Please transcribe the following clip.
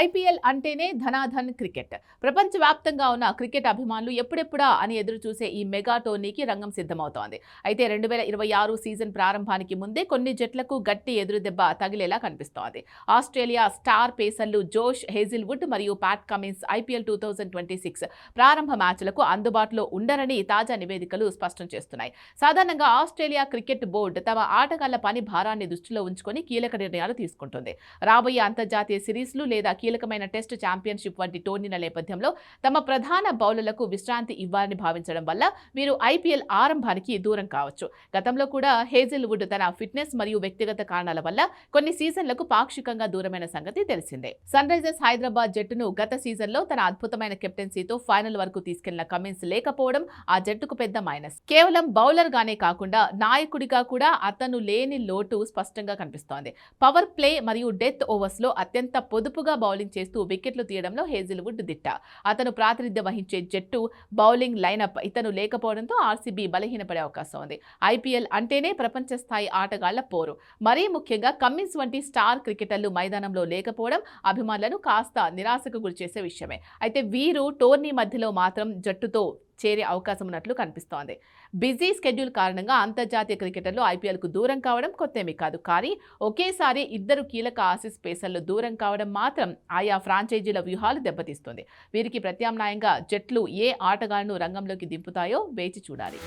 IPL అంటేనే ధనాధన్ cricket. ప్రపంచవ్యాప్తంగా ఉన్న క్రికెట్ అభిమానులు ఎప్పుడెప్పుడా అని ఎదురు చూసే ఈ మెగా టోర్నీకి రంగం సిద్ధమవుతోంది. అయితే 2026 సీజన్ ప్రారంభానికి ముందే కొన్ని జట్లకు గట్టి ఎదురుదెబ్బ తగిలేలా కనిపిస్తోంది. ఆస్ట్రేలియా స్టార్ పేసర్లు జోష్ హేజిల్వుడ్ మరియు ప్యాట్ కమిన్స్ ఐపీఎల్ 2026 ప్రారంభ మ్యాచ్లకు అందుబాటులో ఉండరని తాజా నివేదికలు స్పష్టం చేస్తున్నాయి. సాధారణంగా ఆస్ట్రేలియా క్రికెట్ బోర్డు తమ ఆటగాళ్ల పని భారాన్ని దృష్టిలో ఉంచుకొని కీలక నిర్ణయాలు తీసుకుంటుంది. రాబోయే అంతర్జాతీయ సిరీస్లు లేదా కీలకమైన టెస్ట్ ఛాంపియన్షిప్ వంటి టోర్నీల నేపథ్యంలో తమ ప్రధాన బౌలర్లకు విశ్రాంతి ఇవ్వాలని భావించడం వల్ల వీరు ఐపీఎల్ ఆరంభానికి దూరం కావచ్చు. గతంలో కూడా హేజిల్వుడ్ తన ఫిట్నెస్ మరియు వ్యక్తిగత కారణాల వల్ల కొన్ని సీజన్లకు పాక్షికంగా దూరమైన సంగతి తెలిసిందే. సన్ రైజర్స్ హైదరాబాద్ జట్టును గత సీజన్లో తన అద్భుతమైన కెప్టెన్సీతో ఫైనల్ వరకు తీసుకెళ్లిన కమిన్స్ లేకపోవడం ఆ జట్టుకు పెద్ద మైనస్. కేవలం బౌలర్ గానే కాకుండా నాయకుడిగా కూడా అతను లేని లోటు స్పష్టంగా కనిపిస్తోంది. పవర్ ప్లే మరియు డెత్ ఓవర్స్ లో అత్యంత పొదుపుగా బౌలింగ్ చేస్తూ వికెట్లు తీయడంలో హేజిల్వుడ్ దిట్ట. అతను ప్రాతినిధ్యం వహించే జట్టు బౌలింగ్ లైనప్ ఇతను లేకపోవడంతో ఆర్సీబీ బలహీనపడే అవకాశం ఉంది. ఐపీఎల్ అంటేనే ప్రపంచ స్థాయి ఆటగాళ్ల పోరు. మరీ ముఖ్యంగా కమిన్స్ వంటి స్టార్ క్రికెటర్లు మైదానంలో లేకపోవడం అభిమానులను కాస్త నిరాశకు గురిచేసే విషయమే. అయితే వీరు టోర్నీ మధ్యలో మాత్రం జట్టుతో చేరే అవకాశం ఉన్నట్లు కనిపిస్తోంది. బిజీ స్కెడ్యూల్ కారణంగా అంతర్జాతీయ క్రికెటర్లు ఐపీఎల్కు దూరం కావడం కొత్తేమీ కాదు. కానీ ఒకేసారి ఇద్దరు కీలక ఆసీస్ పేసర్లు దూరం కావడం మాత్రం ఆయా ఫ్రాంచైజీల వ్యూహాలు దెబ్బతీస్తుంది. వీరికి ప్రత్యామ్నాయంగా జట్లు ఏ ఆటగాళ్లను రంగంలోకి దింపుతాయో వేచి చూడాలి.